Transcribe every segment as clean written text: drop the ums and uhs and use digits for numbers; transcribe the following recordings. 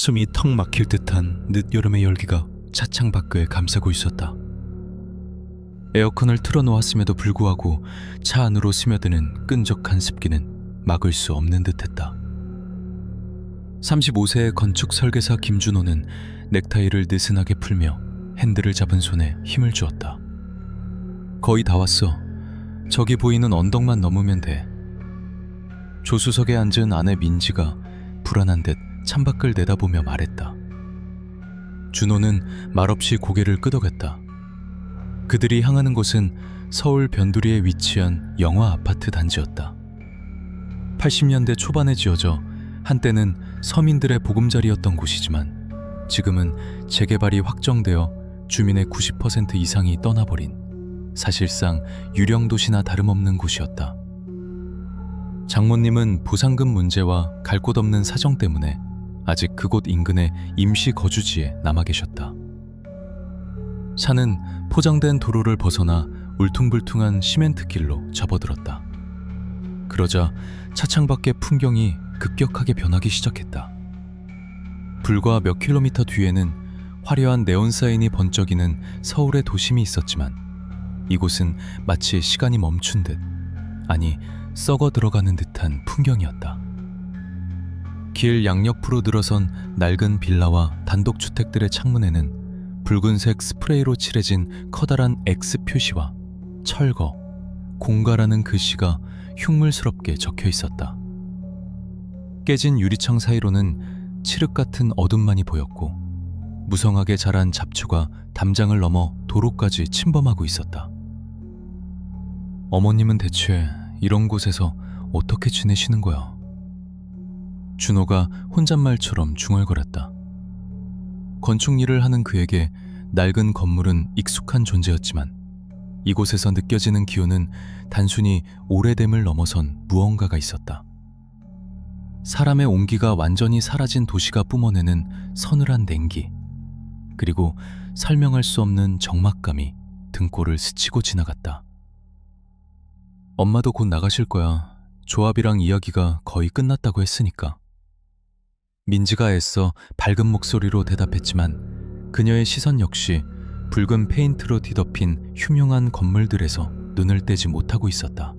숨이 턱 막힐 듯한 늦여름의 열기가 차창 밖을 감싸고 있었다. 에어컨을 틀어놓았음에도 불구하고 차 안으로 스며드는 끈적한 습기는 막을 수 없는 듯했다. 35세의 건축 설계사 김준호는 넥타이를 느슨하게 풀며 핸들을 잡은 손에 힘을 주었다. 거의 다 왔어. 저기 보이는 언덕만 넘으면 돼. 조수석에 앉은 아내 민지가 불안한 듯 창밖을 내다보며 말했다. 준호는 말없이 고개를 끄덕였다. 그들이 향하는 곳은 서울 변두리에 위치한 영화 아파트 단지였다. 80년대 초반에 지어져 한때는 서민들의 보금자리였던 곳이지만 지금은 재개발이 확정되어 주민의 90% 이상이 떠나버린 사실상 유령도시나 다름없는 곳이었다. 장모님은 보상금 문제와 갈 곳 없는 사정 때문에 아직 그곳 인근의 임시 거주지에 남아 계셨다. 차는 포장된 도로를 벗어나 울퉁불퉁한 시멘트 길로 접어들었다. 그러자 차창 밖의 풍경이 급격하게 변하기 시작했다. 불과 몇 킬로미터 뒤에는 화려한 네온 사인이 번쩍이는 서울의 도심이 있었지만 이곳은 마치 시간이 멈춘 듯, 아니 썩어 들어가는 듯한 풍경이었다. 길 양옆으로 늘어선 낡은 빌라와 단독주택들의 창문에는 붉은색 스프레이로 칠해진 커다란 X 표시와 철거, 공가라는 글씨가 흉물스럽게 적혀 있었다. 깨진 유리창 사이로는 칠흑 같은 어둠만이 보였고 무성하게 자란 잡초가 담장을 넘어 도로까지 침범하고 있었다. 어머님은 대체 이런 곳에서 어떻게 지내시는 거야? 준호가 혼잣말처럼 중얼거렸다. 건축 일을 하는 그에게 낡은 건물은 익숙한 존재였지만 이곳에서 느껴지는 기운은 단순히 오래됨을 넘어선 무언가가 있었다. 사람의 온기가 완전히 사라진 도시가 뿜어내는 서늘한 냉기, 그리고 설명할 수 없는 적막감이 등골을 스치고 지나갔다. 엄마도 곧 나가실 거야. 조합이랑 이야기가 거의 끝났다고 했으니까. 민지가 애써 밝은 목소리로 대답했지만 그녀의 시선 역시 붉은 페인트로 뒤덮인 흉흉한 건물들에서 눈을 떼지 못하고 있었다.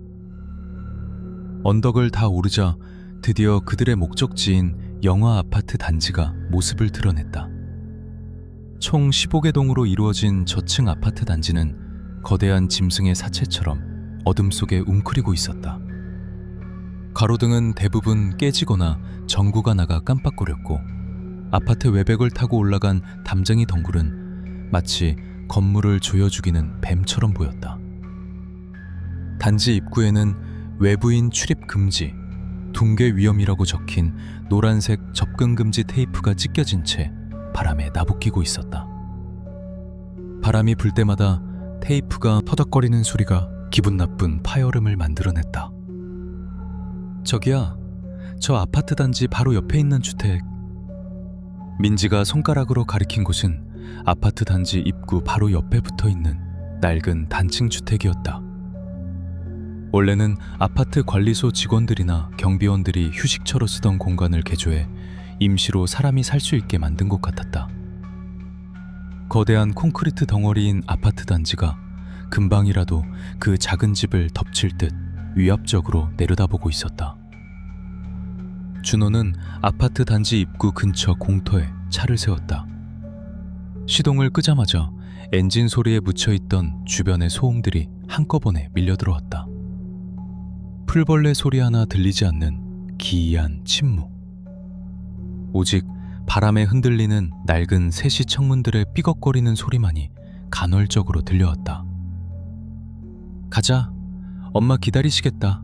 언덕을 다 오르자 드디어 그들의 목적지인 영화 아파트 단지가 모습을 드러냈다. 총 15개 동으로 이루어진 저층 아파트 단지는 거대한 짐승의 사체처럼 어둠 속에 웅크리고 있었다. 가로등은 대부분 깨지거나 전구가 나가 깜빡거렸고 아파트 외벽을 타고 올라간 담쟁이 덩굴은 마치 건물을 조여 죽이는 뱀처럼 보였다. 단지 입구에는 외부인 출입 금지, 둥괴 위험이라고 적힌 노란색 접근 금지 테이프가 찢겨진 채 바람에 나부끼고 있었다. 바람이 불 때마다 테이프가 터덕거리는 소리가 기분 나쁜 파열음을 만들어냈다. 저기야, 저 아파트 단지 바로 옆에 있는 주택. 민지가 손가락으로 가리킨 곳은 아파트 단지 입구 바로 옆에 붙어있는 낡은 단층 주택이었다. 원래는 아파트 관리소 직원들이나 경비원들이 휴식처로 쓰던 공간을 개조해 임시로 사람이 살 수 있게 만든 곳 같았다. 거대한 콘크리트 덩어리인 아파트 단지가 금방이라도 그 작은 집을 덮칠 듯 위압적으로 내려다보고 있었다. 준호는 아파트 단지 입구 근처 공터에 차를 세웠다. 시동을 끄자마자 엔진 소리에 묻혀있던 주변의 소음들이 한꺼번에 밀려들어왔다. 풀벌레 소리 하나 들리지 않는 기이한 침묵. 오직 바람에 흔들리는 낡은 세시 창문들의 삐걱거리는 소리만이 간헐적으로 들려왔다. 가자. 엄마 기다리시겠다.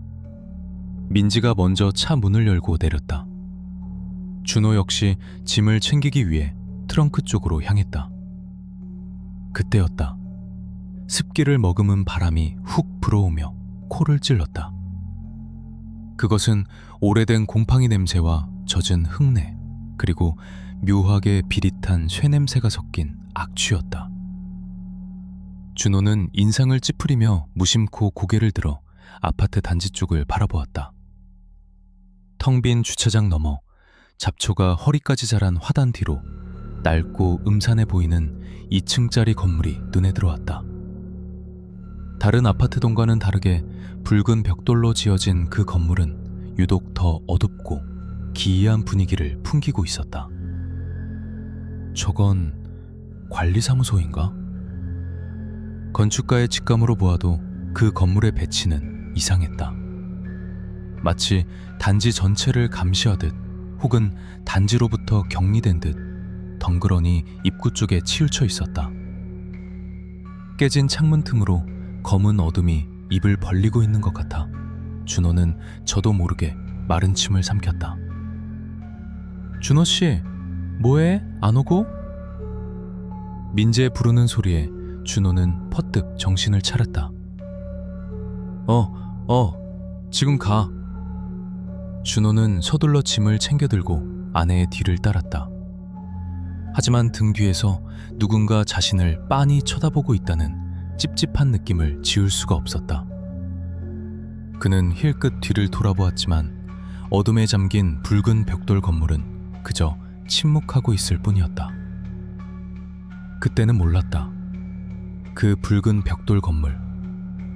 민지가 먼저 차 문을 열고 내렸다. 준호 역시 짐을 챙기기 위해 트렁크 쪽으로 향했다. 그때였다. 습기를 머금은 바람이 훅 불어오며 코를 찔렀다. 그것은 오래된 곰팡이 냄새와 젖은 흙내, 그리고 묘하게 비릿한 쇠냄새가 섞인 악취였다. 준호는 인상을 찌푸리며 무심코 고개를 들어 아파트 단지 쪽을 바라보았다. 텅 빈 주차장 너머 잡초가 허리까지 자란 화단 뒤로 낡고 음산해 보이는 2층짜리 건물이 눈에 들어왔다. 다른 아파트 동과는 다르게 붉은 벽돌로 지어진 그 건물은 유독 더 어둡고 기이한 분위기를 풍기고 있었다. 저건 관리사무소인가? 건축가의 직감으로 보아도 그 건물의 배치는 이상했다. 마치 단지 전체를 감시하듯 혹은 단지로부터 격리된 듯 덩그러니 입구 쪽에 치우쳐 있었다. 깨진 창문 틈으로 검은 어둠이 입을 벌리고 있는 것 같아 준호는 저도 모르게 마른 침을 삼켰다. 준호씨, 뭐해? 안 오고? 민재 부르는 소리에 준호는 퍼뜩 정신을 차렸다. 지금 가. 준호는 서둘러 짐을 챙겨들고 아내의 뒤를 따랐다. 하지만 등 뒤에서 누군가 자신을 빤히 쳐다보고 있다는 찝찝한 느낌을 지울 수가 없었다. 그는 힐끗 뒤를 돌아보았지만 어둠에 잠긴 붉은 벽돌 건물은 그저 침묵하고 있을 뿐이었다. 그때는 몰랐다. 그 붉은 벽돌 건물,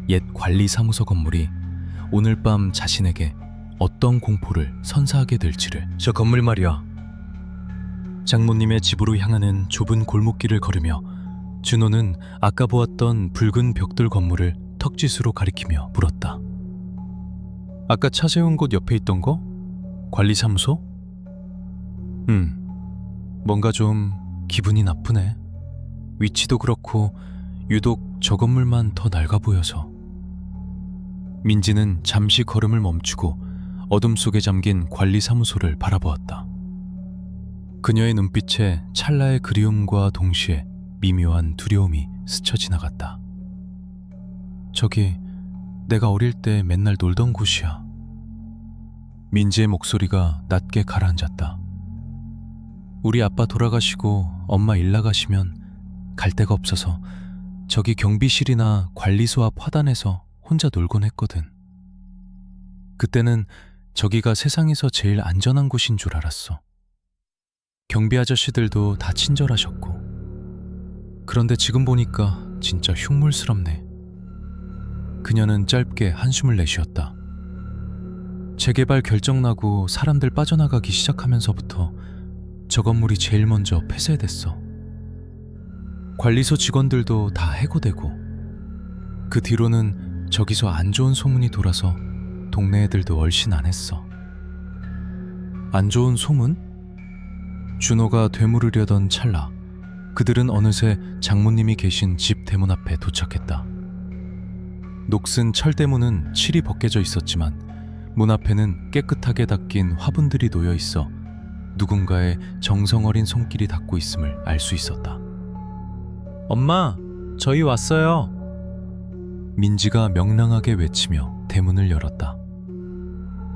옛 관리사무소 건물이 오늘 밤 자신에게 어떤 공포를 선사하게 될지를. 저 건물 말이야. 장모님의 집으로 향하는 좁은 골목길을 걸으며 준호는 아까 보았던 붉은 벽돌 건물을 턱짓으로 가리키며 물었다. 아까 차 세운 곳 옆에 있던 거? 관리사무소? 뭔가 좀 기분이 나쁘네. 위치도 그렇고 유독 저 건물만 더 낡아 보여서. 민지는 잠시 걸음을 멈추고 어둠 속에 잠긴 관리사무소를 바라보았다. 그녀의 눈빛에 찰나의 그리움과 동시에 미묘한 두려움이 스쳐 지나갔다. 저기 내가 어릴 때 맨날 놀던 곳이야. 민지의 목소리가 낮게 가라앉았다. 우리 아빠 돌아가시고 엄마 일 나가시면 갈 데가 없어서 저기 경비실이나 관리소 앞 화단에서 혼자 놀곤 했거든. 그때는 저기가 세상에서 제일 안전한 곳인 줄 알았어. 경비 아저씨들도 다 친절하셨고. 그런데 지금 보니까 진짜 흉물스럽네. 그녀는 짧게 한숨을 내쉬었다. 재개발 결정나고 사람들 빠져나가기 시작하면서부터 저 건물이 제일 먼저 폐쇄됐어. 관리소 직원들도 다 해고되고 그 뒤로는 저기서 안 좋은 소문이 돌아서 동네 애들도 얼씬 안 했어. 안 좋은 소문? 준호가 되물으려던 찰나 그들은 어느새 장모님이 계신 집 대문 앞에 도착했다. 녹슨 철대문은 칠이 벗겨져 있었지만 문 앞에는 깨끗하게 닦인 화분들이 놓여 있어 누군가의 정성어린 손길이 닿고 있음을 알 수 있었다. 엄마, 저희 왔어요. 민지가 명랑하게 외치며 대문을 열었다.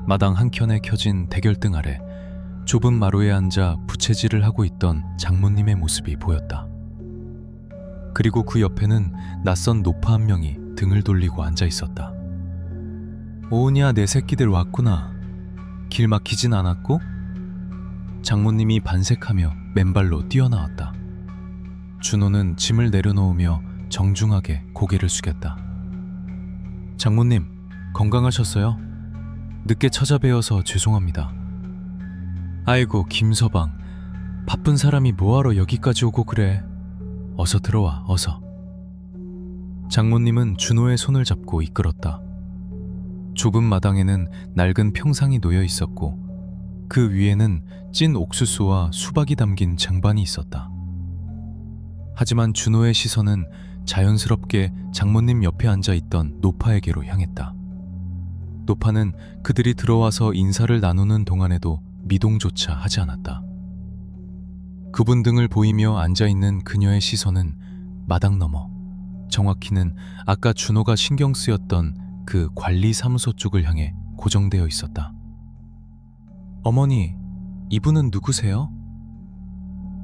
마당 한켠에 켜진 대결등 아래 좁은 마루에 앉아 부채질을 하고 있던 장모님의 모습이 보였다. 그리고 그 옆에는 낯선 노파 한 명이 등을 돌리고 앉아 있었다. 오은이야, 내 새끼들 왔구나. 길 막히진 않았고? 장모님이 반색하며 맨발로 뛰어나왔다. 준호는 짐을 내려놓으며 정중하게 고개를 숙였다. 장모님, 건강하셨어요? 늦게 찾아뵈어서 죄송합니다. 아이고, 김서방. 바쁜 사람이 뭐하러 여기까지 오고 그래. 어서 들어와, 어서. 장모님은 준호의 손을 잡고 이끌었다. 좁은 마당에는 낡은 평상이 놓여 있었고 그 위에는 찐 옥수수와 수박이 담긴 쟁반이 있었다. 하지만 준호의 시선은 자연스럽게 장모님 옆에 앉아있던 노파에게로 향했다. 노파는 그들이 들어와서 인사를 나누는 동안에도 미동조차 하지 않았다. 그분 등을 보이며 앉아있는 그녀의 시선은 마당 너머, 정확히는 아까 준호가 신경 쓰였던 그 관리사무소 쪽을 향해 고정되어 있었다. 어머니, 이분은 누구세요?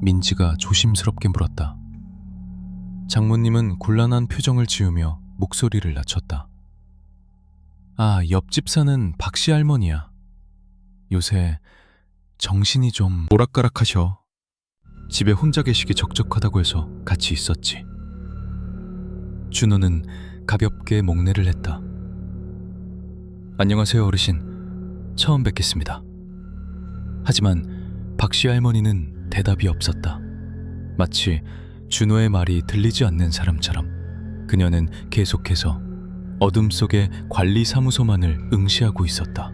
민지가 조심스럽게 물었다. 장모님은 곤란한 표정을 지으며 목소리를 낮췄다. 아, 옆집 사는 박씨 할머니야. 요새 정신이 좀 오락가락하셔. 집에 혼자 계시기 적적하다고 해서 같이 있었지. 준호는 가볍게 목례를 했다. 안녕하세요, 어르신. 처음 뵙겠습니다. 하지만 박씨 할머니는 대답이 없었다. 마치 준호의 말이 들리지 않는 사람처럼 그녀는 계속해서 어둠 속의 관리사무소만을 응시하고 있었다.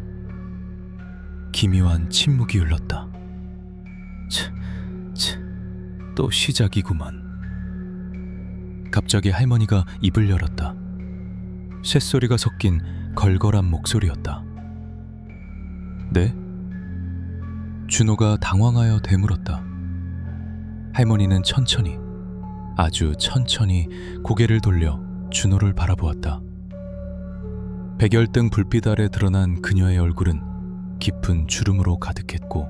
기묘한 침묵이 흘렀다. 또 시작이구만. 갑자기 할머니가 입을 열었다. 쇳소리가 섞인 걸걸한 목소리였다. 네? 준호가 당황하여 되물었다. 할머니는 천천히, 아주 천천히 고개를 돌려 준호를 바라보았다. 백열등 불빛 아래 드러난 그녀의 얼굴은 깊은 주름으로 가득했고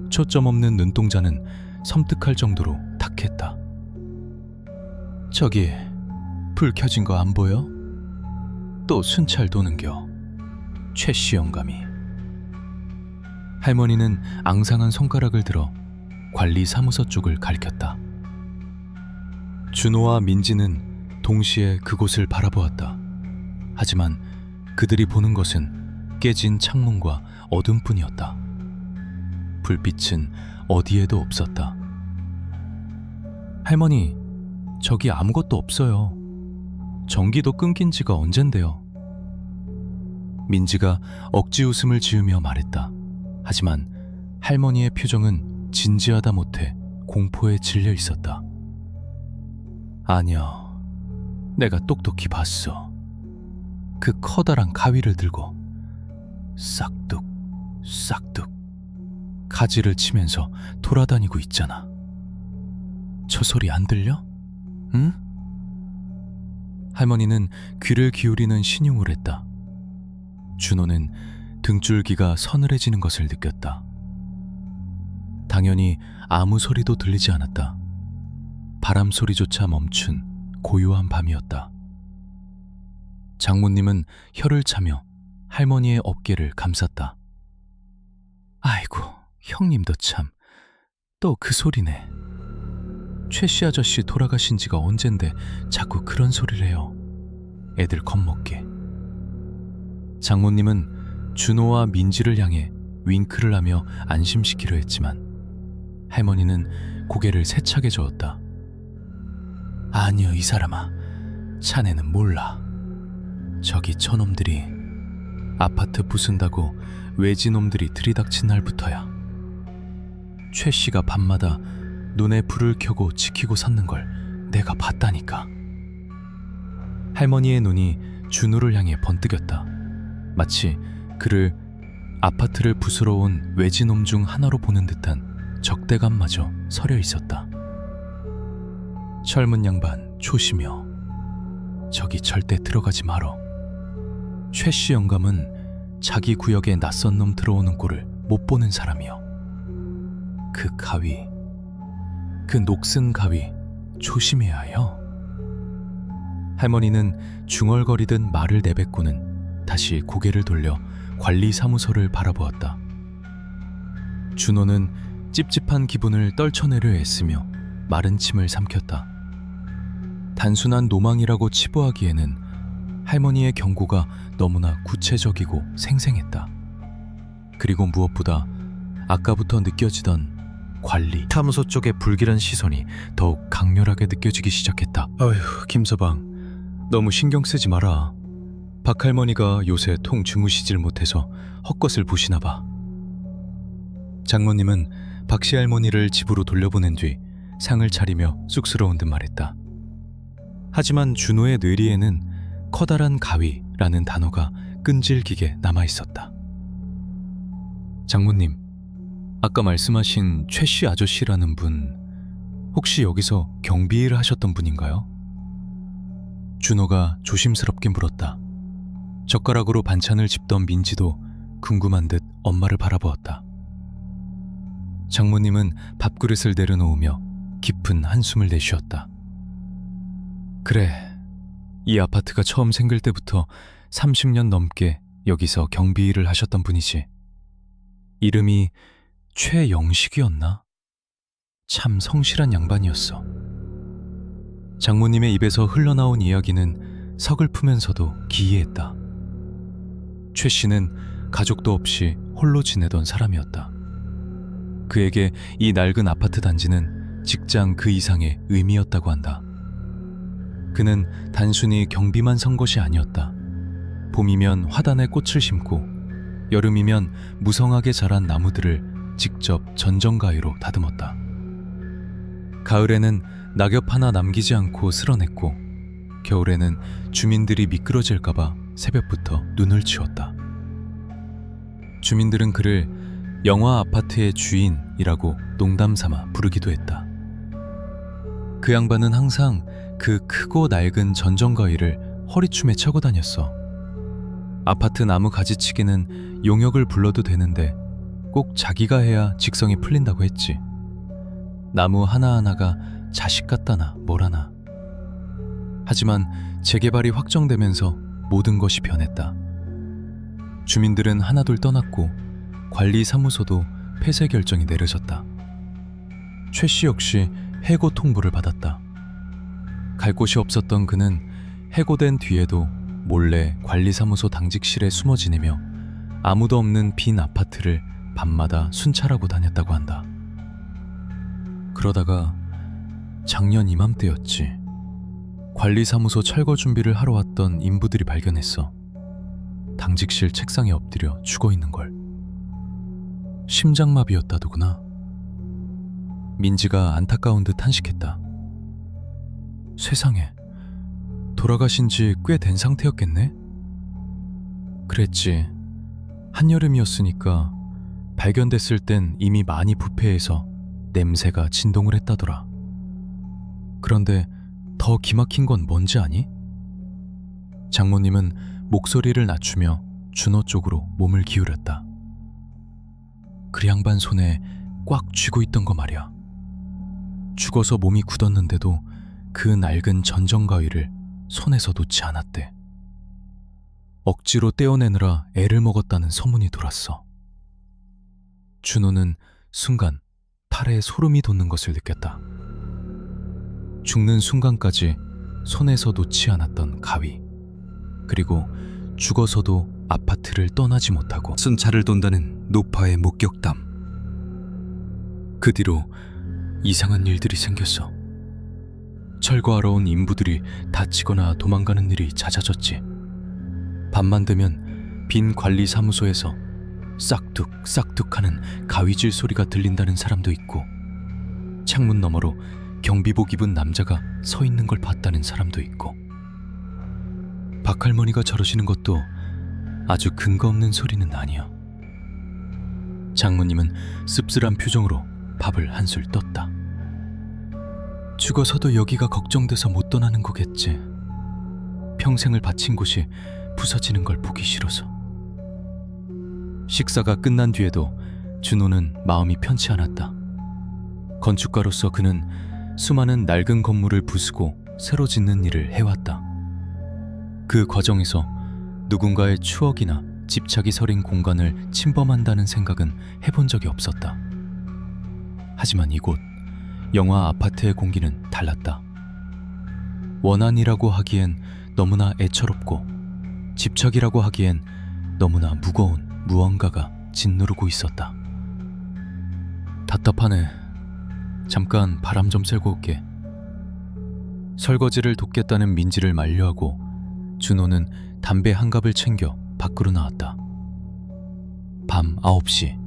초점 없는 눈동자는 섬뜩할 정도로 탁했다. 저기 불 켜진 거 안 보여? 또 순찰 도는겨. 최씨 영감이. 할머니는 앙상한 손가락을 들어 관리사무소 쪽을 가리켰다. 준호와 민지는 동시에 그곳을 바라보았다. 하지만 그들이 보는 것은 깨진 창문과 어둠뿐이었다. 불빛은 어디에도 없었다. 할머니, 저기 아무것도 없어요. 전기도 끊긴 지가 언젠데요. 민지가 억지 웃음을 지으며 말했다. 하지만 할머니의 표정은 진지하다 못해 공포에 질려 있었다. 아니야, 내가 똑똑히 봤어. 그 커다란 가위를 들고 싹둑 싹둑 가지를 치면서 돌아다니고 있잖아. 저 소리 안 들려? 응? 할머니는 귀를 기울이는 신용을 했다. 준호는 등줄기가 서늘해지는 것을 느꼈다. 당연히 아무 소리도 들리지 않았다. 바람 소리조차 멈춘 고요한 밤이었다. 장모님은 혀를 차며 할머니의 어깨를 감쌌다. 아이고, 형님도 참, 또 그 소리네. 최씨 아저씨 돌아가신 지가 언젠데 자꾸 그런 소리를 해요. 애들 겁먹게. 장모님은 준호와 민지를 향해 윙크를 하며 안심시키려 했지만 할머니는 고개를 세차게 저었다. 아니요, 이 사람아. 자네는 몰라. 저기 저놈들이 아파트 부순다고 외지놈들이 들이닥친 날부터야. 최 씨가 밤마다 눈에 불을 켜고 지키고 섰는 걸 내가 봤다니까. 할머니의 눈이 준우를 향해 번뜩였다. 마치 그를 아파트를 부수러 온 외지놈 중 하나로 보는 듯한 적대감마저 서려 있었다. 젊은 양반 조심여. 저기 절대 들어가지 말어. 최씨 영감은 자기 구역에 낯선 놈 들어오는 꼴을 못 보는 사람이여. 그 가위, 그 녹슨 가위 조심해야 해요. 할머니는 중얼거리듯 말을 내뱉고는 다시 고개를 돌려 관리사무소를 바라보았다. 준호는 찝찝한 기분을 떨쳐내려 애쓰며 마른 침을 삼켰다. 단순한 노망이라고 치부하기에는 할머니의 경고가 너무나 구체적이고 생생했다. 그리고 무엇보다 아까부터 느껴지던 관리 사무소 쪽의 불길한 시선이 더욱 강렬하게 느껴지기 시작했다. 어휴, 김서방, 너무 신경 쓰지 마라. 박 할머니가 요새 통 주무시질 못해서 헛것을 보시나 봐. 장모님은 박씨 할머니를 집으로 돌려보낸 뒤 상을 차리며 쑥스러운 듯 말했다. 하지만 준호의 뇌리에는 커다란 가위라는 단어가 끈질기게 남아있었다. 장모님, 아까 말씀하신 최씨 아저씨라는 분, 혹시 여기서 경비 일을 하셨던 분인가요? 준호가 조심스럽게 물었다. 젓가락으로 반찬을 집던 민지도 궁금한 듯 엄마를 바라보았다. 장모님은 밥그릇을 내려놓으며 깊은 한숨을 내쉬었다. 그래, 이 아파트가 처음 생길 때부터 30년 넘게 여기서 경비 일을 하셨던 분이지. 이름이 최영식이었나? 참 성실한 양반이었어. 장모님의 입에서 흘러나온 이야기는 서글프면서도 기이했다. 최 씨는 가족도 없이 홀로 지내던 사람이었다. 그에게 이 낡은 아파트 단지는 직장 그 이상의 의미였다고 한다. 그는 단순히 경비만 선 것이 아니었다. 봄이면 화단에 꽃을 심고 여름이면 무성하게 자란 나무들을 직접 전정가위로 다듬었다. 가을에는 낙엽 하나 남기지 않고 쓸어냈고 겨울에는 주민들이 미끄러질까봐 새벽부터 눈을 치웠다. 주민들은 그를 영화 아파트의 주인이라고 농담삼아 부르기도 했다. 그 양반은 항상 그 크고 낡은 전정가위를 허리춤에 차고 다녔어. 아파트 나무 가지치기는 용역을 불러도 되는데 꼭 자기가 해야 직성이 풀린다고 했지. 나무 하나하나가 자식 같다나 뭐라나. 하지만 재개발이 확정되면서 모든 것이 변했다. 주민들은 하나둘 떠났고 관리사무소도 폐쇄 결정이 내려졌다. 최 씨 역시 해고 통보를 받았다. 갈 곳이 없었던 그는 해고된 뒤에도 몰래 관리사무소 당직실에 숨어 지내며 아무도 없는 빈 아파트를 밤마다 순찰하고 다녔다고 한다. 그러다가 작년 이맘때였지. 관리사무소 철거 준비를 하러 왔던 인부들이 발견했어. 당직실 책상에 엎드려 죽어있는 걸. 심장마비였다더구나. 민지가 안타까운 듯 탄식했다. 세상에, 돌아가신 지 꽤 된 상태였겠네? 그랬지. 한여름이었으니까 발견됐을 땐 이미 많이 부패해서 냄새가 진동을 했다더라. 그런데 더 기막힌 건 뭔지 아니? 장모님은 목소리를 낮추며 준호 쪽으로 몸을 기울였다. 그 양반 손에 꽉 쥐고 있던 거 말이야. 죽어서 몸이 굳었는데도 그 낡은 전정가위를 손에서 놓지 않았대. 억지로 떼어내느라 애를 먹었다는 소문이 돌았어. 준호는 순간 팔에 소름이 돋는 것을 느꼈다. 죽는 순간까지 손에서 놓지 않았던 가위, 그리고 죽어서도 아파트를 떠나지 못하고 순찰을 돈다는 노파의 목격담. 그 뒤로 이상한 일들이 생겼어. 철거하러 온 인부들이 다치거나 도망가는 일이 잦아졌지. 밤만 되면 빈 관리사무소에서 싹둑 하는 가위질 소리가 들린다는 사람도 있고, 창문 너머로 경비복 입은 남자가 서 있는 걸 봤다는 사람도 있고, 박할머니가 저러시는 것도 아주 근거 없는 소리는 아니야. 장모님은 씁쓸한 표정으로 밥을 한술 떴다. 죽어서도 여기가 걱정돼서 못 떠나는 거겠지. 평생을 바친 곳이 부서지는 걸 보기 싫어서. 식사가 끝난 뒤에도 준호는 마음이 편치 않았다. 건축가로서 그는 수많은 낡은 건물을 부수고 새로 짓는 일을 해왔다. 그 과정에서 누군가의 추억이나 집착이 서린 공간을 침범한다는 생각은 해본 적이 없었다. 하지만 이곳 영화 아파트의 공기는 달랐다. 원한이라고 하기엔 너무나 애처롭고, 집착이라고 하기엔 너무나 무거운 무언가가 짓누르고 있었다. 답답하네. 잠깐 바람 좀 쐬고 올게. 설거지를 돕겠다는 민지를 만류하고 준호는 담배 한 갑을 챙겨 밖으로 나왔다. 밤 9시.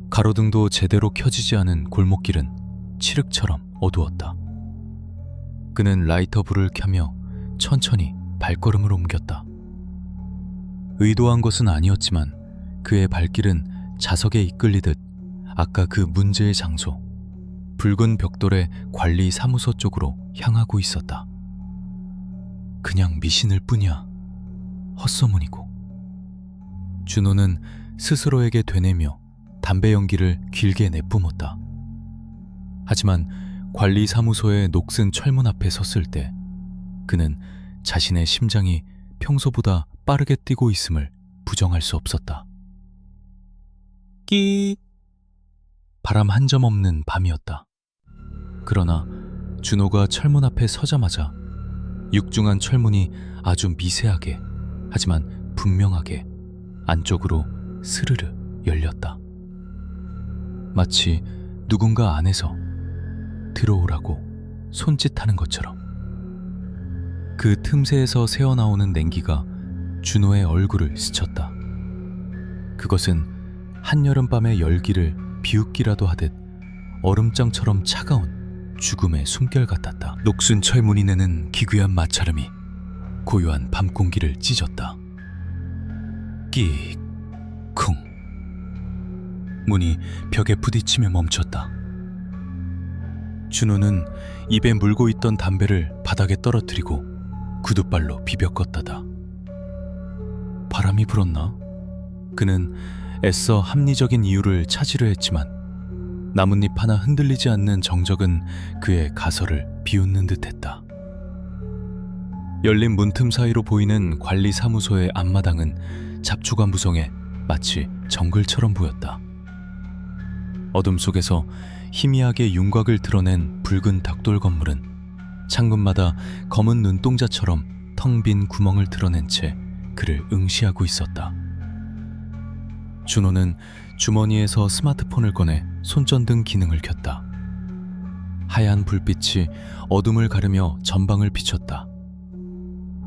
가로등도 제대로 켜지지 않은 골목길은 칠흑처럼 어두웠다. 그는 라이터 불을 켜며 천천히 발걸음을 옮겼다. 의도한 것은 아니었지만 그의 발길은 자석에 이끌리듯 아까 그 문제의 장소, 붉은 벽돌의 관리 사무소 쪽으로 향하고 있었다. 그냥 미신일 뿐이야. 헛소문이고. 준호는 스스로에게 되뇌며 담배 연기를 길게 내뿜었다. 하지만 관리 사무소의 녹슨 철문 앞에 섰을 때 그는 자신의 심장이 평소보다 빠르게 뛰고 있음을 부정할 수 없었다. 끼. 바람 한 점 없는 밤이었다. 그러나 준호가 철문 앞에 서자마자 육중한 철문이 아주 미세하게 하지만 분명하게 안쪽으로 스르르 열렸다. 마치 누군가 안에서 들어오라고 손짓하는 것처럼. 그 틈새에서 새어나오는 냉기가 준호의 얼굴을 스쳤다. 그것은 한여름밤의 열기를 비웃기라도 하듯 얼음장처럼 차가운 죽음의 숨결 같았다. 녹슨 철문이 내는 기괴한 마찰음이 고요한 밤 공기를 찢었다. 끼익 쿵. 문이 벽에 부딪히며 멈췄다. 준호는 입에 물고 있던 담배를 바닥에 떨어뜨리고 구두발로 비벼 껐다다. 바람이 불었나? 그는 애써 합리적인 이유를 찾으려 했지만 나뭇잎 하나 흔들리지 않는 정적은 그의 가설을 비웃는 듯했다. 열린 문틈 사이로 보이는 관리사무소의 앞마당은 잡초가 무성해 마치 정글처럼 보였다. 어둠 속에서 희미하게 윤곽을 드러낸 붉은 닭돌 건물은 창문마다 검은 눈동자처럼 텅 빈 구멍을 드러낸 채 그를 응시하고 있었다. 준호는 주머니에서 스마트폰을 꺼내 손전등 기능을 켰다. 하얀 불빛이 어둠을 가르며 전방을 비췄다.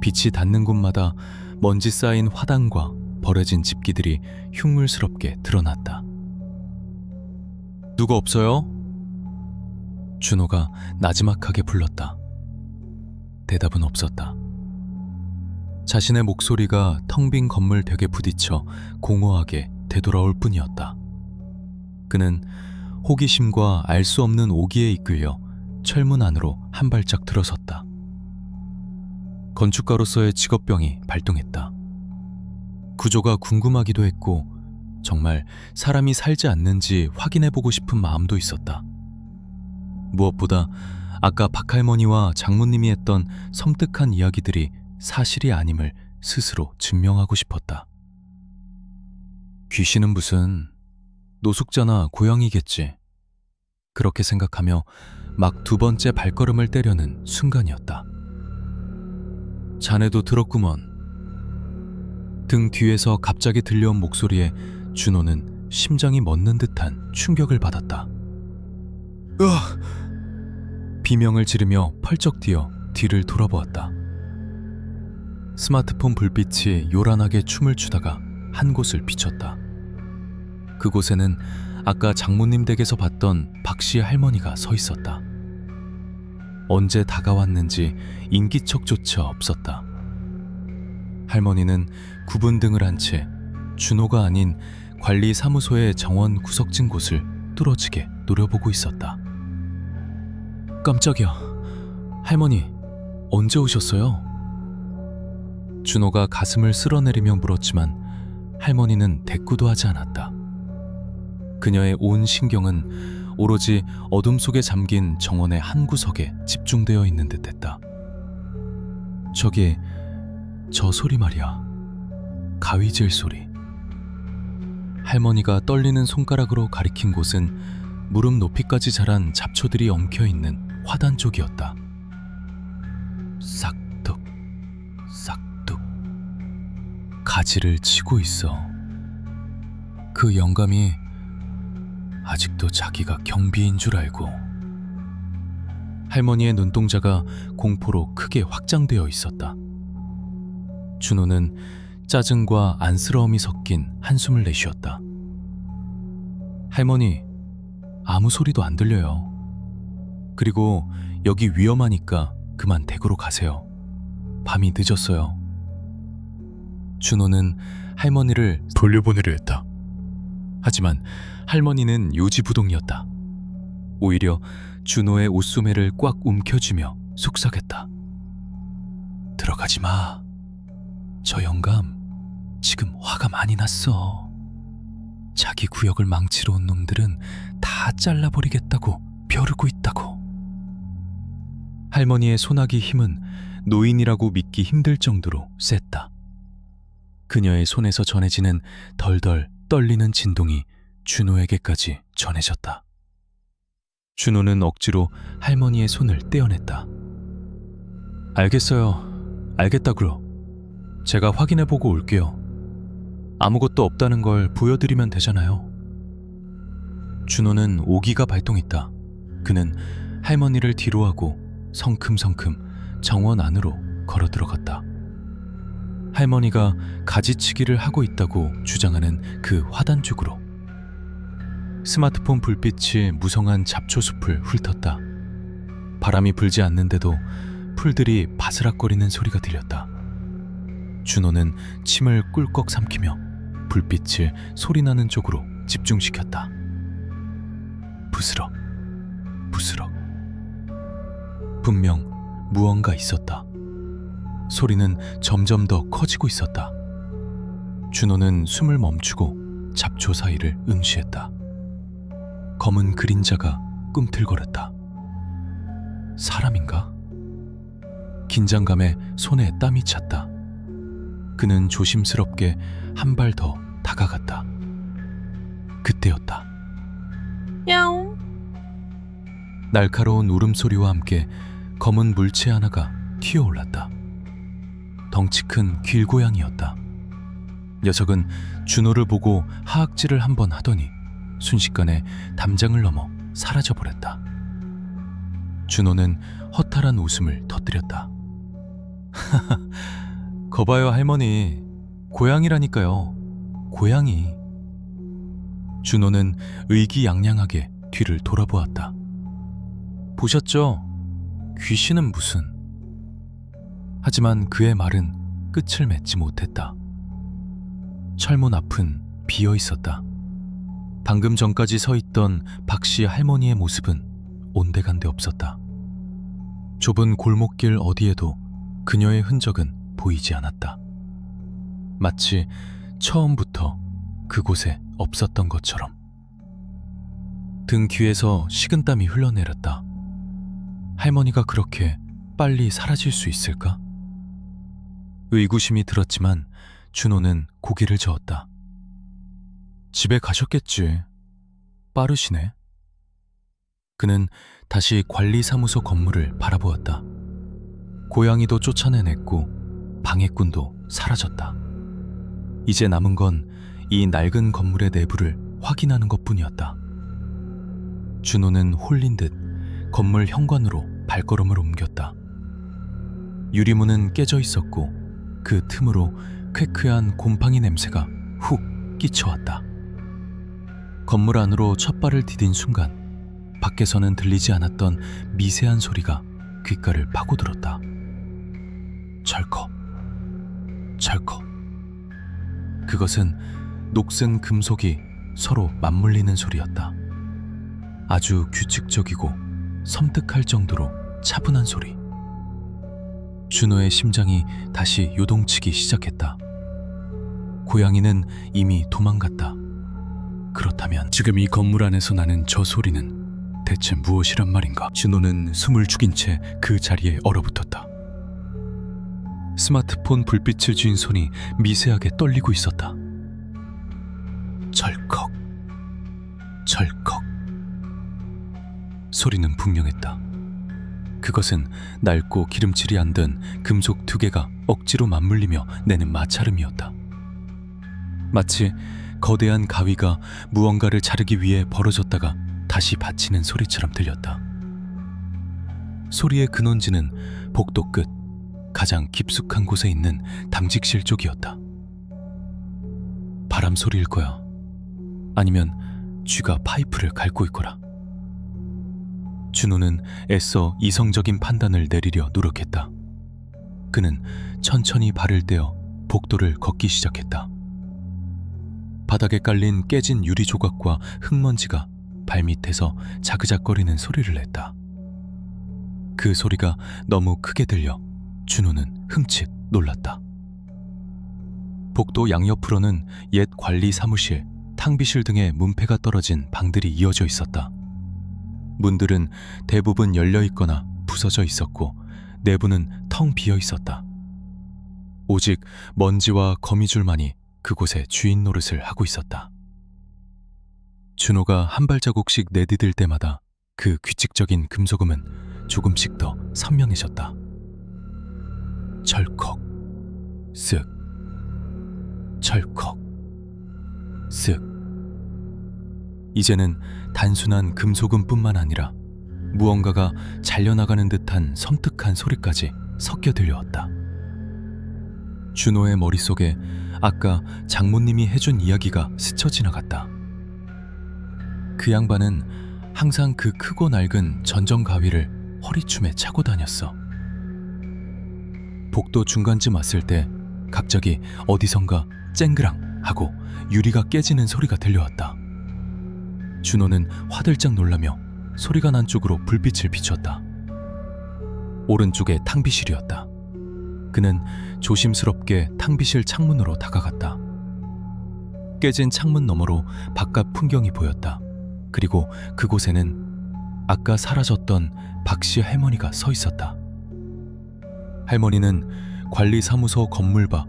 빛이 닿는 곳마다 먼지 쌓인 화단과 버려진 집기들이 흉물스럽게 드러났다. 누구 없어요? 준호가 나지막하게 불렀다. 대답은 없었다. 자신의 목소리가 텅 빈 건물 벽에 부딪혀 공허하게 되돌아올 뿐이었다. 그는 호기심과 알 수 없는 오기에 이끌려 철문 안으로 한 발짝 들어섰다. 건축가로서의 직업병이 발동했다. 구조가 궁금하기도 했고 정말 사람이 살지 않는지 확인해보고 싶은 마음도 있었다. 무엇보다 아까 박할머니와 장모님이 했던 섬뜩한 이야기들이 사실이 아님을 스스로 증명하고 싶었다. 귀신은 무슨 노숙자나 고양이겠지. 그렇게 생각하며 막 두 번째 발걸음을 떼려는 순간이었다. 자네도 들었구먼. 등 뒤에서 갑자기 들려온 목소리에 준호는 심장이 멎는 듯한 충격을 받았다. 비명을 지르며 펄쩍 뛰어 뒤를 돌아보았다. 스마트폰 불빛이 요란하게 춤을 추다가 한 곳을 비췄다. 그곳에는 아까 장모님 댁에서 봤던 박씨 할머니가 서 있었다. 언제 다가왔는지 인기척조차 없었다. 할머니는 굽은 등을 한 채 준호가 아닌 관리사무소의 정원 구석진 곳을 뚫어지게 노려보고 있었다. 깜짝이야. 할머니, 언제 오셨어요? 준호가 가슴을 쓸어내리며 물었지만 할머니는 대꾸도 하지 않았다. 그녀의 온 신경은 오로지 어둠 속에 잠긴 정원의 한 구석에 집중되어 있는 듯했다. 저기, 저 소리 말이야. 가위질 소리. 할머니가 떨리는 손가락으로 가리킨 곳은 무릎 높이까지 자란 잡초들이 엉켜있는 화단 쪽이었다. 싹둑, 싹둑. 가지를 치고 있어. 그 영감이 아직도 자기가 경비인 줄 알고. 할머니의 눈동자가 공포로 크게 확장되어 있었다. 준호는 짜증과 안쓰러움이 섞인 한숨을 내쉬었다. 할머니, 아무 소리도 안 들려요. 그리고 여기 위험하니까 그만 댁으로 가세요. 밤이 늦었어요. 준호는 할머니를 돌려보내려 했다. 하지만 할머니는 요지부동이었다. 오히려 준호의 옷소매를 꽉 움켜쥐며 속삭였다. 들어가지 마. 저 영감 지금 화가 많이 났어. 자기 구역을 망치러 온 놈들은 다 잘라버리겠다고 벼르고 있다고. 할머니의 소나기 힘은 노인이라고 믿기 힘들 정도로 셌다. 그녀의 손에서 전해지는 덜덜 떨리는 진동이 준호에게까지 전해졌다. 준호는 억지로 할머니의 손을 떼어냈다. 알겠어요. 알겠다고요. 제가 확인해보고 올게요. 아무것도 없다는 걸 보여드리면 되잖아요. 준호는 오기가 발동했다. 그는 할머니를 뒤로하고 성큼성큼 정원 안으로 걸어 들어갔다. 할머니가 가지치기를 하고 있다고 주장하는 그 화단 쪽으로. 스마트폰 불빛이 무성한 잡초숲을 훑었다. 바람이 불지 않는데도 풀들이 바스락거리는 소리가 들렸다. 준호는 침을 꿀꺽 삼키며 불빛을 소리나는 쪽으로 집중시켰다. 부스럭, 부스럭. 분명 무언가 있었다. 소리는 점점 더 커지고 있었다. 준호는 숨을 멈추고 잡초 사이를 응시했다. 검은 그림자가 꿈틀거렸다. 사람인가? 긴장감에 손에 땀이 찼다. 그는 조심스럽게 한 발 더 다가갔다. 그때였다. 야옹. 날카로운 울음소리와 함께 검은 물체 하나가 튀어올랐다. 덩치 큰 길고양이였다. 녀석은 준호를 보고 하악질을 한번 하더니 순식간에 담장을 넘어 사라져버렸다. 준호는 허탈한 웃음을 터뜨렸다. 거봐요 할머니, 고양이라니까요. 고양이. 준호는 의기양양하게 뒤를 돌아보았다. 보셨죠? 귀신은 무슨. 하지만 그의 말은 끝을 맺지 못했다. 철문 앞은 비어 있었다. 방금 전까지 서 있던 박씨 할머니의 모습은 온데간데 없었다. 좁은 골목길 어디에도 그녀의 흔적은 보이지 않았다. 마치 처음부터 그곳에 없었던 것처럼. 등 뒤에서 식은땀이 흘러내렸다. 할머니가 그렇게 빨리 사라질 수 있을까? 의구심이 들었지만 준호는 고개를 저었다. 집에 가셨겠지. 빠르시네. 그는 다시 관리사무소 건물을 바라보았다. 고양이도 쫓아내냈고 방해꾼도 사라졌다. 이제 남은 건 이 낡은 건물의 내부를 확인하는 것뿐이었다. 준호는 홀린 듯 건물 현관으로 발걸음을 옮겼다. 유리문은 깨져 있었고 그 틈으로 쾌쾌한 곰팡이 냄새가 훅 끼쳐왔다. 건물 안으로 첫 발을 디딘 순간 밖에서는 들리지 않았던 미세한 소리가 귓가를 파고들었다. 철컥, 철컥. 그것은 녹슨 금속이 서로 맞물리는 소리였다. 아주 규칙적이고 섬뜩할 정도로 차분한 소리. 준호의 심장이 다시 요동치기 시작했다. 고양이는 이미 도망갔다. 그렇다면 지금 이 건물 안에서 나는 저 소리는 대체 무엇이란 말인가? 준호는 숨을 죽인 채 그 자리에 얼어붙었다. 스마트폰 불빛을 쥔 손이 미세하게 떨리고 있었다. 철컥, 철컥. 소리는 분명했다. 그것은 낡고 기름칠이 안 든 금속 두 개가 억지로 맞물리며 내는 마찰음이었다. 마치 거대한 가위가 무언가를 자르기 위해 벌어졌다가 다시 받치는 소리처럼 들렸다. 소리의 근원지는 복도 끝 가장 깊숙한 곳에 있는 담직실 쪽이었다. 바람 소리일 거야. 아니면 쥐가 파이프를 갈고 있거라. 준호는 애써 이성적인 판단을 내리려 노력했다. 그는 천천히 발을 떼어 복도를 걷기 시작했다. 바닥에 깔린 깨진 유리 조각과 흙먼지가 발밑에서 자그작거리는 소리를 냈다. 그 소리가 너무 크게 들려 준호는 흠칫 놀랐다. 복도 양옆으로는 옛 관리 사무실, 탕비실 등의 문패가 떨어진 방들이 이어져 있었다. 문들은 대부분 열려 있거나 부서져 있었고 내부는 텅 비어 있었다. 오직 먼지와 거미줄만이 그곳에 주인 노릇을 하고 있었다. 준호가 한 발자국씩 내디딜 때마다 그 규칙적인 금속음은 조금씩 더 선명해졌다. 철컥, 쓱, 철컥, 쓱. 이제는 단순한 금속음뿐만 아니라 무언가가 잘려나가는 듯한 섬뜩한 소리까지 섞여 들려왔다. 준호의 머릿속에 아까 장모님이 해준 이야기가 스쳐 지나갔다. 그 양반은 항상 그 크고 낡은 전정 가위를 허리춤에 차고 다녔어. 복도 중간쯤 왔을 때 갑자기 어디선가 쨍그랑 하고 유리가 깨지는 소리가 들려왔다. 준호는 화들짝 놀라며 소리가 난 쪽으로 불빛을 비췄다. 오른쪽에 탕비실이었다. 그는 조심스럽게 탕비실 창문으로 다가갔다. 깨진 창문 너머로 바깥 풍경이 보였다. 그리고 그곳에는 아까 사라졌던 박씨 할머니가 서 있었다. 할머니는 관리사무소 건물 밖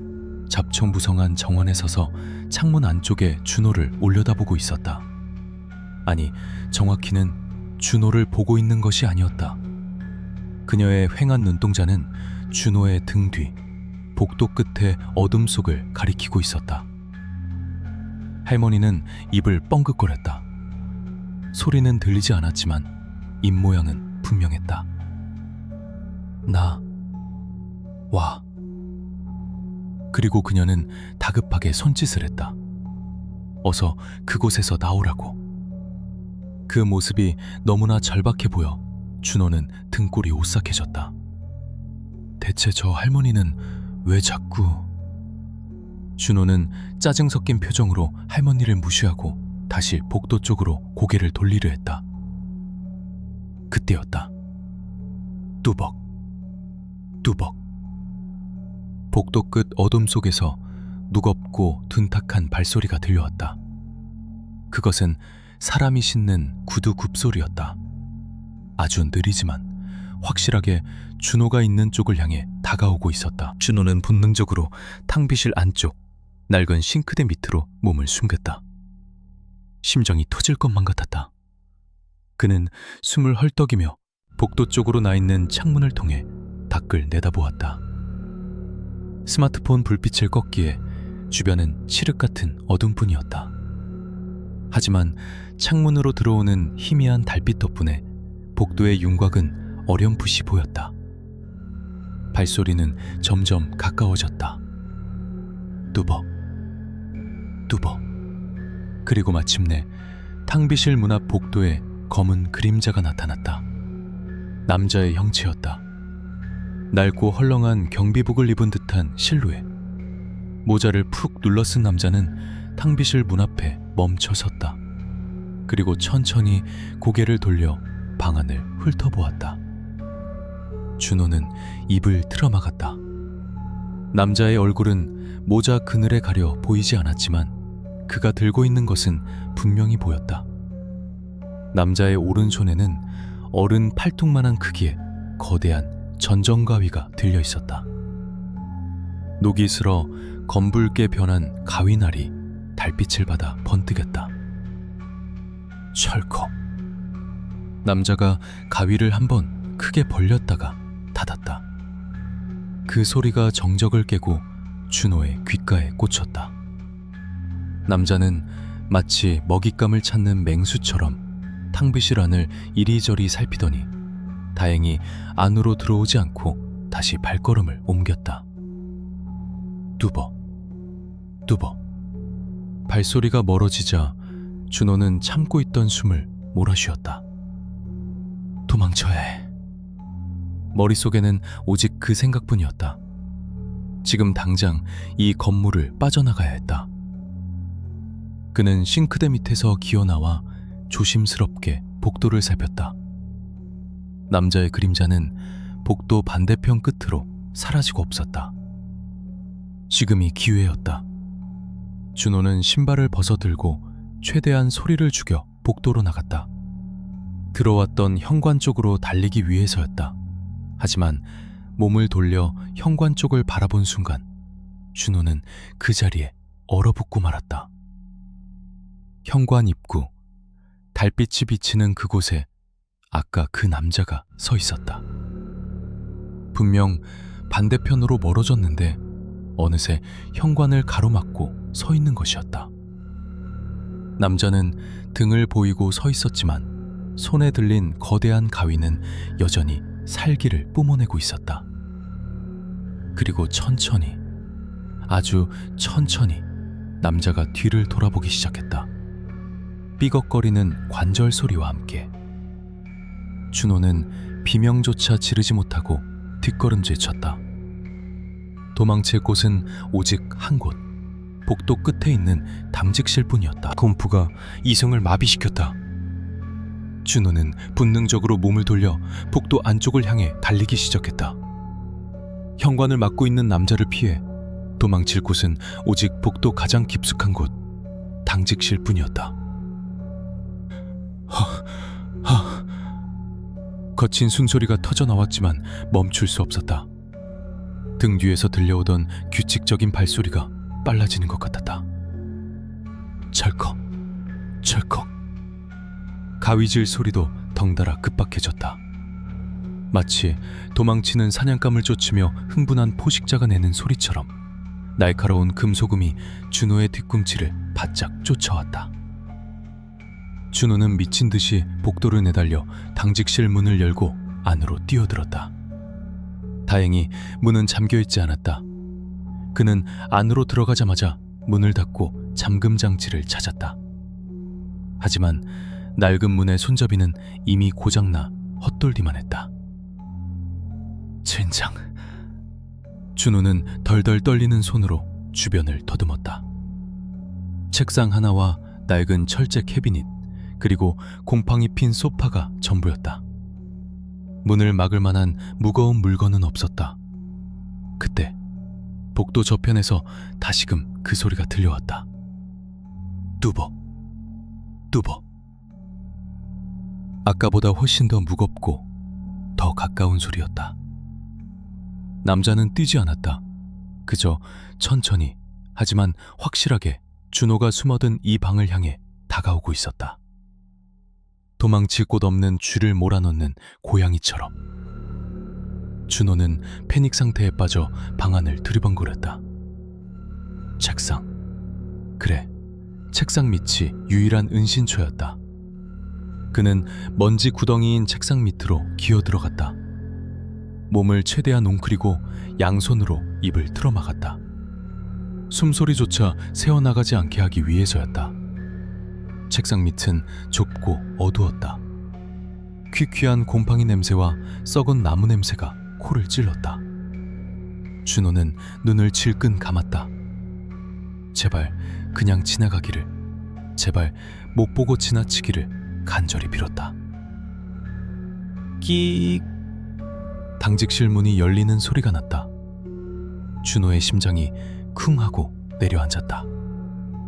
잡초무성한 정원에 서서 창문 안쪽에 준호를 올려다보고 있었다. 아니, 정확히는 준호를 보고 있는 것이 아니었다. 그녀의 휑한 눈동자는 준호의 등 뒤, 복도 끝에 어둠 속을 가리키고 있었다. 할머니는 입을 뻥긋거렸다. 소리는 들리지 않았지만 입모양은 분명했다. 나, 와. 그리고 그녀는 다급하게 손짓을 했다. 어서 그곳에서 나오라고. 그 모습이 너무나 절박해 보여 준호는 등골이 오싹해졌다. 대체 저 할머니는 왜 자꾸... 준호는 짜증 섞인 표정으로 할머니를 무시하고 다시 복도 쪽으로 고개를 돌리려 했다. 그때였다. 뚜벅, 뚜벅. 복도 끝 어둠 속에서 무겁고 둔탁한 발소리가 들려왔다. 그것은 사람이 신는 구두 굽소리였다. 아주 느리지만 확실하게 준호가 있는 쪽을 향해 다가오고 있었다. 준호는 본능적으로 탕비실 안쪽 낡은 싱크대 밑으로 몸을 숨겼다. 심장이 터질 것만 같았다. 그는 숨을 헐떡이며 복도 쪽으로 나 있는 창문을 통해 밖을 내다보았다. 스마트폰 불빛을 껐기에 주변은 칠흑 같은 어둠뿐이었다. 하지만 창문으로 들어오는 희미한 달빛 덕분에 복도의 윤곽은 어렴풋이 보였다. 발소리는 점점 가까워졌다. 뚜벅, 뚜벅. 그리고 마침내 탕비실 문 앞 복도에 검은 그림자가 나타났다. 남자의 형체였다. 낡고 헐렁한 경비복을 입은 듯한 실루엣. 모자를 푹 눌러쓴 남자는 탕비실 문 앞에 멈춰 섰다. 그리고 천천히 고개를 돌려 방 안을 훑어보았다. 준호는 입을 틀어막았다. 남자의 얼굴은 모자 그늘에 가려 보이지 않았지만 그가 들고 있는 것은 분명히 보였다. 남자의 오른손에는 어른 팔뚝만한 크기의 거대한 전정가위가 들려 있었다. 녹이 슬어 검붉게 변한 가위날이 달빛을 받아 번뜩였다. 철컥. 남자가 가위를 한번 크게 벌렸다가 닫았다. 그 소리가 정적을 깨고 준호의 귓가에 꽂혔다. 남자는 마치 먹잇감을 찾는 맹수처럼 탕비실 안을 이리저리 살피더니 다행히 안으로 들어오지 않고 다시 발걸음을 옮겼다. 뚜벅, 뚜벅. 발소리가 멀어지자 준호는 참고 있던 숨을 몰아쉬었다. 도망쳐야 해. 머릿속에는 오직 그 생각뿐이었다. 지금 당장 이 건물을 빠져나가야 했다. 그는 싱크대 밑에서 기어나와 조심스럽게 복도를 살폈다. 남자의 그림자는 복도 반대편 끝으로 사라지고 없었다. 지금이 기회였다. 준호는 신발을 벗어들고 최대한 소리를 죽여 복도로 나갔다. 들어왔던 현관 쪽으로 달리기 위해서였다. 하지만 몸을 돌려 현관 쪽을 바라본 순간 준호는 그 자리에 얼어붙고 말았다. 현관 입구, 달빛이 비치는 그곳에 아까 그 남자가 서 있었다. 분명 반대편으로 멀어졌는데 어느새 현관을 가로막고 서 있는 것이었다. 남자는 등을 보이고 서 있었지만 손에 들린 거대한 가위는 여전히 살기를 뿜어내고 있었다. 그리고 천천히, 아주 천천히 남자가 뒤를 돌아보기 시작했다. 삐걱거리는 관절 소리와 함께. 준호는 비명조차 지르지 못하고 뒷걸음질 쳤다. 도망칠 곳은 오직 한 곳, 복도 끝에 있는 당직실 뿐이었다. 공포가 이성을 마비시켰다. 준호는 본능적으로 몸을 돌려 복도 안쪽을 향해 달리기 시작했다. 현관을 막고 있는 남자를 피해 도망칠 곳은 오직 복도 가장 깊숙한 곳, 당직실 뿐이었다. 거친 숨소리가 터져 나왔지만 멈출 수 없었다. 등 뒤에서 들려오던 규칙적인 발소리가 빨라지는 것 같았다. 철컥, 철컥. 가위질 소리도 덩달아 급박해졌다. 마치 도망치는 사냥감을 쫓으며 흥분한 포식자가 내는 소리처럼 날카로운 금소금이 준호의 뒤꿈치를 바짝 쫓아왔다. 준호는 미친 듯이 복도를 내달려 당직실 문을 열고 안으로 뛰어들었다. 다행히 문은 잠겨있지 않았다. 그는 안으로 들어가자마자 문을 닫고 잠금 장치를 찾았다. 하지만 낡은 문의 손잡이는 이미 고장나 헛돌기만 했다. 젠장. 준호는 덜덜 떨리는 손으로 주변을 더듬었다. 책상 하나와 낡은 철제 캐비닛, 그리고 곰팡이 핀 소파가 전부였다. 문을 막을 만한 무거운 물건은 없었다. 그때 복도 저편에서 다시금 그 소리가 들려왔다. 뚜벅, 뚜벅. 아까보다 훨씬 더 무겁고 더 가까운 소리였다. 남자는 뛰지 않았다. 그저 천천히, 하지만 확실하게 준호가 숨어든 이 방을 향해 다가오고 있었다. 도망칠 곳 없는 쥐를 몰아넣는 고양이처럼. 준호는 패닉 상태에 빠져 방 안을 두리번거렸다. 책상. 그래, 책상 밑이 유일한 은신처였다. 그는 먼지 구덩이인 책상 밑으로 기어 들어갔다. 몸을 최대한 웅크리고 양손으로 입을 틀어막았다. 숨소리조차 새어나가지 않게 하기 위해서였다. 책상 밑은 좁고 어두웠다. 퀴퀴한 곰팡이 냄새와 썩은 나무 냄새가 코를 찔렀다. 준호는 눈을 질끈 감았다. 제발 그냥 지나가기를, 제발 못 보고 지나치기를 간절히 빌었다. 끼익. 당직실 문이 열리는 소리가 났다. 준호의 심장이 쿵 하고 내려앉았다.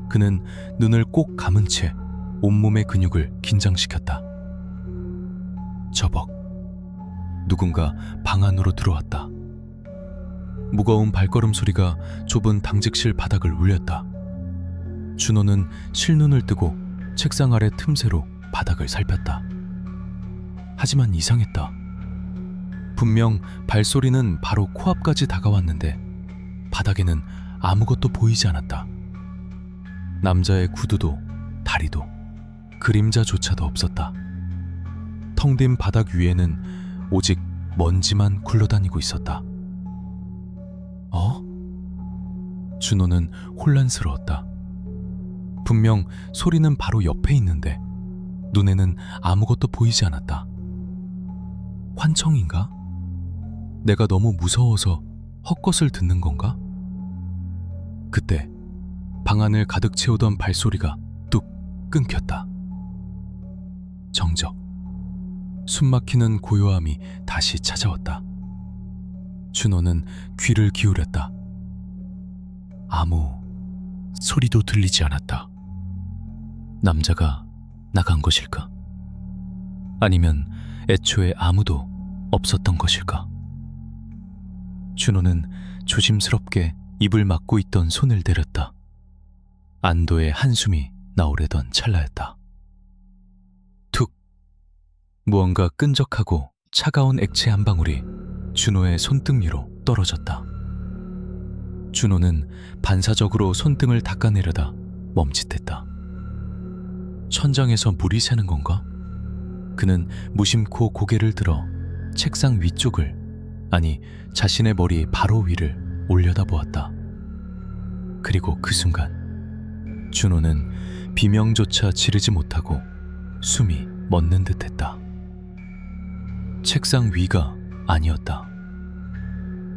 그는 눈을 꼭 감은 채 온몸의 근육을 긴장시켰다. 저벅. 누군가 방 안으로 들어왔다. 무거운 발걸음 소리가 좁은 당직실 바닥을 울렸다. 준호는 실눈을 뜨고 책상 아래 틈새로 바닥을 살폈다. 하지만 이상했다. 분명 발소리는 바로 코앞까지 다가왔는데 바닥에는 아무것도 보이지 않았다. 남자의 구두도 다리도 그림자조차도 없었다. 텅 빈 바닥 위에는 오직 먼지만 굴러다니고 있었다. 준호는 혼란스러웠다. 분명 소리는 바로 옆에 있는데 눈에는 아무것도 보이지 않았다. 환청인가? 내가 너무 무서워서 헛것을 듣는 건가? 그때 방 안을 가득 채우던 발소리가 뚝 끊겼다. 정적. 숨막히는 고요함이 다시 찾아왔다. 준호는 귀를 기울였다. 아무 소리도 들리지 않았다. 남자가 나간 것일까? 아니면 애초에 아무도 없었던 것일까? 준호는 조심스럽게 입을 막고 있던 손을 내렸다. 안도의 한숨이 나오려던 찰나였다. 툭. 무언가 끈적하고 차가운 액체 한 방울이 준호의 손등 위로 떨어졌다. 준호는 반사적으로 손등을 닦아내려다 멈칫했다. 천장에서 물이 새는 건가? 그는 무심코 고개를 들어 책상 위쪽을, 아니 자신의 머리 바로 위를 올려다보았다. 그리고 그 순간 준호는 비명조차 지르지 못하고 숨이 멎는 듯했다. 책상 위가 아니었다.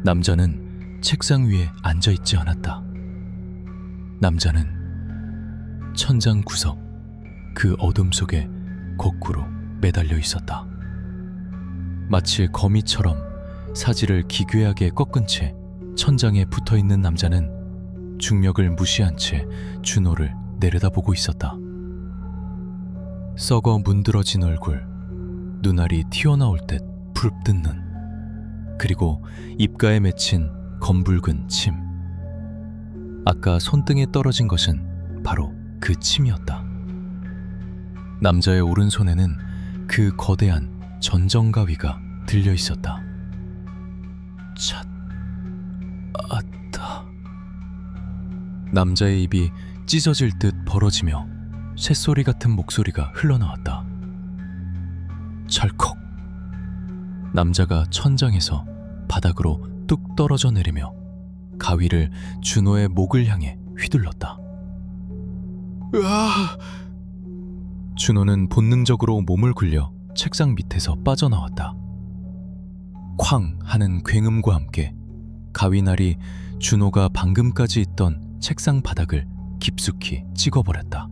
남자는 책상 위에 앉아있지 않았다. 남자는 천장 구석 그 어둠 속에 거꾸로 매달려 있었다. 마치 거미처럼 사지를 기괴하게 꺾은 채 천장에 붙어있는 남자는 중력을 무시한 채 준호를 내려다보고 있었다. 썩어 문드러진 얼굴, 눈알이 튀어나올 듯 붉은 눈, 그리고 입가에 맺힌 검붉은 침. 아까 손등에 떨어진 것은 바로 그 침이었다. 남자의 오른손에는 그 거대한 전정가위가 들려 있었다. 찻, 아따. 남자의 입이 찢어질 듯 벌어지며 쇳소리 같은 목소리가 흘러나왔다. 찰컥. 남자가 천장에서 바닥으로 뚝 떨어져 내리며 가위를 준호의 목을 향해 휘둘렀다. 으아! 준호는 본능적으로 몸을 굴려 책상 밑에서 빠져나왔다. 쾅 하는 굉음과 함께 가위날이 준호가 방금까지 있던 책상 바닥을 깊숙이 찍어버렸다.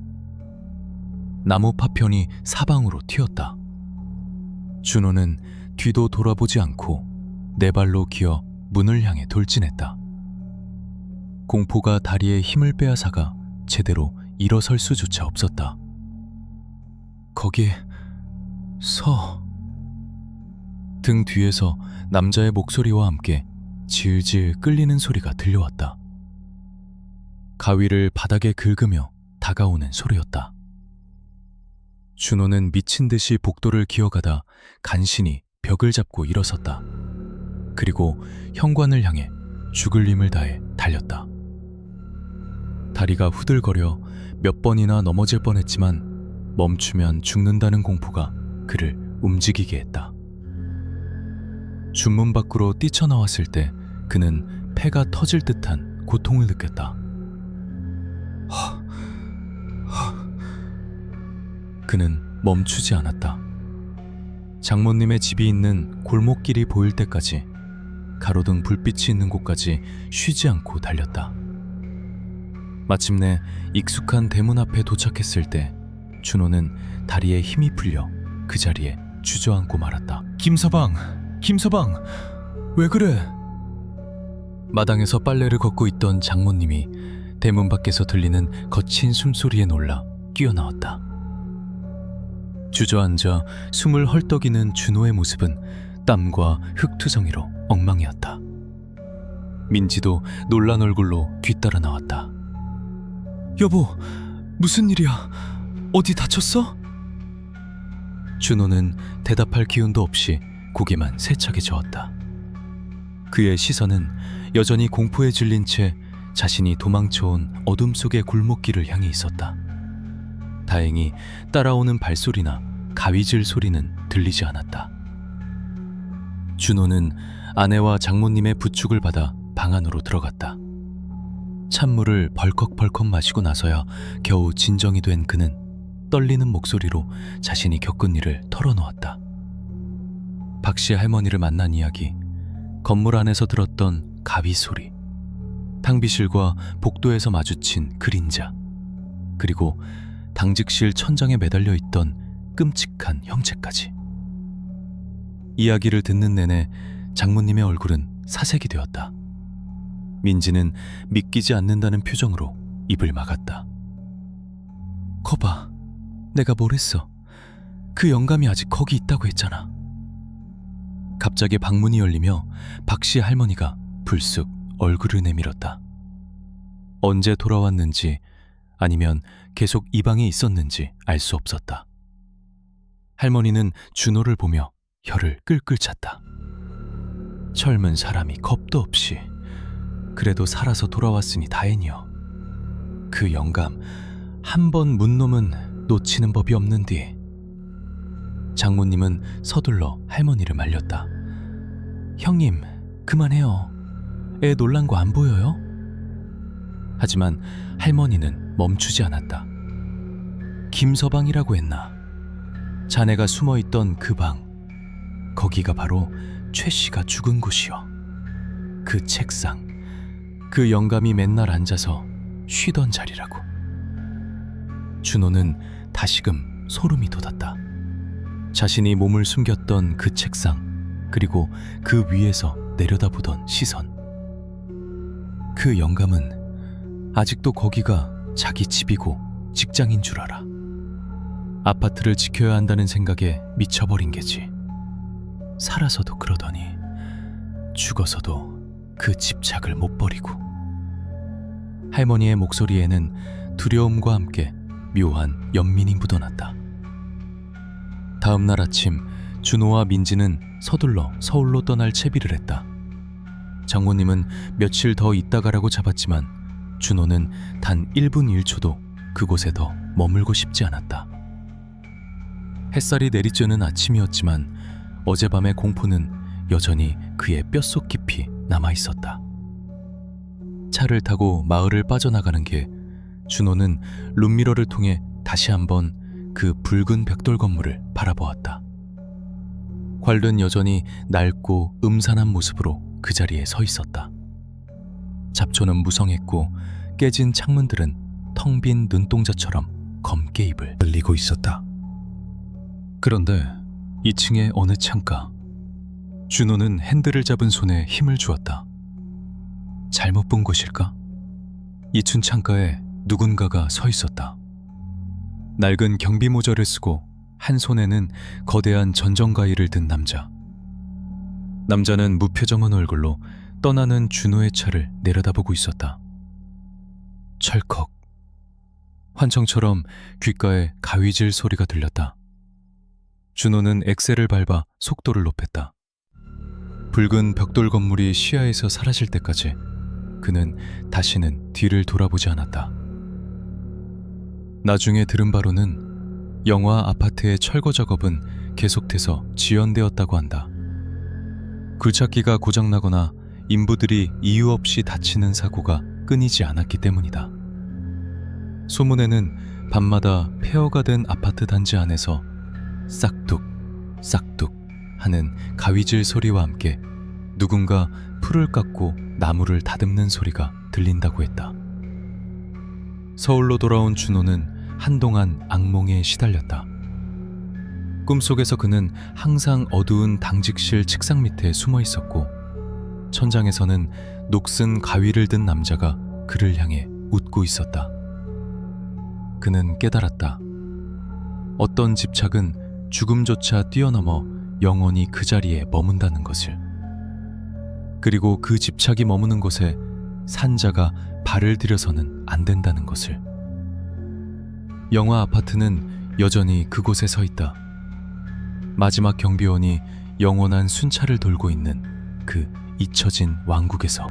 나무 파편이 사방으로 튀었다. 준호는 뒤도 돌아보지 않고 네 발로 기어 문을 향해 돌진했다. 공포가 다리에 힘을 빼앗아가 제대로 일어설 수조차 없었다. 거기에 등 뒤에서 남자의 목소리와 함께 질질 끌리는 소리가 들려왔다. 가위를 바닥에 긁으며 다가오는 소리였다. 준호는 미친 듯이 복도를 기어가다 간신히 벽을 잡고 일어섰다. 그리고 현관을 향해 죽을 힘을 다해 달렸다. 다리가 후들거려 몇 번이나 넘어질 뻔했지만 멈추면 죽는다는 공포가 그를 움직이게 했다. 중문 밖으로 뛰쳐나왔을 때 그는 폐가 터질 듯한 고통을 느꼈다. 그는 멈추지 않았다. 장모님의 집이 있는 골목길이 보일 때까지, 가로등 불빛이 있는 곳까지 쉬지 않고 달렸다. 마침내 익숙한 대문 앞에 도착했을 때 준호는 다리에 힘이 풀려 그 자리에 주저앉고 말았다. 김서방, 왜 그래? 마당에서 빨래를 걷고 있던 장모님이 대문 밖에서 들리는 거친 숨소리에 놀라 뛰어나왔다. 주저앉아 숨을 헐떡이는 준호의 모습은 땀과 흙투성이로 엉망이었다. 민지도 놀란 얼굴로 뒤따라 나왔다. 여보, 무슨 일이야? 어디 다쳤어? 준호는 대답할 기운도 없이 고개만 세차게 저었다. 그의 시선은 여전히 공포에 질린 채 자신이 도망쳐온 어둠 속의 골목길을 향해 있었다. 다행히 따라오는 발소리나 가위질 소리는 들리지 않았다. 준호는 아내와 장모님의 부축을 받아 방 안으로 들어갔다. 찬물을 벌컥벌컥 마시고 나서야 겨우 진정이 된 그는 떨리는 목소리로 자신이 겪은 일을 털어놓았다. 박씨 할머니를 만난 이야기, 건물 안에서 들었던 가위 소리, 탕비실과 복도에서 마주친 그림자, 그리고 당직실 천장에 매달려 있던 끔찍한 형체까지. 이야기를 듣는 내내 장모님의 얼굴은 사색이 되었다. 민지는 믿기지 않는다는 표정으로 입을 막았다. 거봐, 내가 뭘 했어? 그 영감이 아직 거기 있다고 했잖아. 갑자기 방문이 열리며 박씨 할머니가 불쑥 얼굴을 내밀었다. 언제 돌아왔는지 아니면 계속 이 방에 있었는지 알 수 없었다. 할머니는 준호를 보며 혀를 끌끌 찼다. 젊은 사람이 겁도 없이 그래도 살아서 돌아왔으니 다행이여. 그 영감 한 번 문 놈은 놓치는 법이 없는디. 장모님은 서둘러 할머니를 말렸다. 형님, 그만해요. 애 놀란 거 안 보여요? 하지만 할머니는 멈추지 않았다. 김서방이라고 했나? 자네가 숨어있던 그 방, 거기가 바로 최 씨가 죽은 곳이여. 그 책상, 그 영감이 맨날 앉아서 쉬던 자리라고. 준호는 다시금 소름이 돋았다. 자신이 몸을 숨겼던 그 책상, 그리고 그 위에서 내려다보던 시선. 그 영감은 아직도 거기가 자기 집이고 직장인 줄 알아. 아파트를 지켜야 한다는 생각에 미쳐버린 게지. 살아서도 그러더니 죽어서도 그 집착을 못 버리고. 할머니의 목소리에는 두려움과 함께 묘한 연민이 묻어났다. 다음 날 아침 준호와 민지는 서둘러 서울로 떠날 채비를 했다. 장모님은 며칠 더 있다 가라고 잡았지만 준호는 단 1분 1초도 그곳에 더 머물고 싶지 않았다. 햇살이 내리쬐는 아침이었지만 어젯밤의 공포는 여전히 그의 뼛속 깊이 남아있었다. 차를 타고 마을을 빠져나가는 길, 준호는 룸미러를 통해 다시 한번 그 붉은 벽돌 건물을 바라보았다. 괄른 여전히 낡고 음산한 모습으로 그 자리에 서 있었다. 잡초는 무성했고 깨진 창문들은 텅 빈 눈동자처럼 검게 입을 벌리고 있었다. 그런데 2층의 어느 창가, 준호는 핸들을 잡은 손에 힘을 주었다. 잘못 본 곳일까? 2층 창가에 누군가가 서 있었다. 낡은 경비 모자를 쓰고 한 손에는 거대한 전정가위를 든 남자. 남자는 무표정한 얼굴로 떠나는 준호의 차를 내려다보고 있었다. 철컥. 환청처럼 귓가에 가위질 소리가 들렸다. 준호는 엑셀을 밟아 속도를 높였다. 붉은 벽돌 건물이 시야에서 사라질 때까지 그는 다시는 뒤를 돌아보지 않았다. 나중에 들은 바로는 영화 아파트의 철거 작업은 계속돼서 지연되었다고 한다. 굴착기가 고장나거나 인부들이 이유 없이 다치는 사고가 끊이지 않았기 때문이다. 소문에는 밤마다 폐허가 된 아파트 단지 안에서 싹둑 싹둑 하는 가위질 소리와 함께 누군가 풀을 깎고 나무를 다듬는 소리가 들린다고 했다. 서울로 돌아온 준호는 한동안 악몽에 시달렸다. 꿈속에서 그는 항상 어두운 당직실 책상 밑에 숨어 있었고, 천장에서는 녹슨 가위를 든 남자가 그를 향해 웃고 있었다. 그는 깨달았다. 어떤 집착은 죽음조차 뛰어넘어 영원히 그 자리에 머문다는 것을. 그리고 그 집착이 머무는 곳에 산자가 발을 들여서는 안 된다는 것을. 영화 아파트는 여전히 그곳에 서 있다. 마지막 경비원이 영원한 순찰을 돌고 있는 그 잊혀진 왕국에서.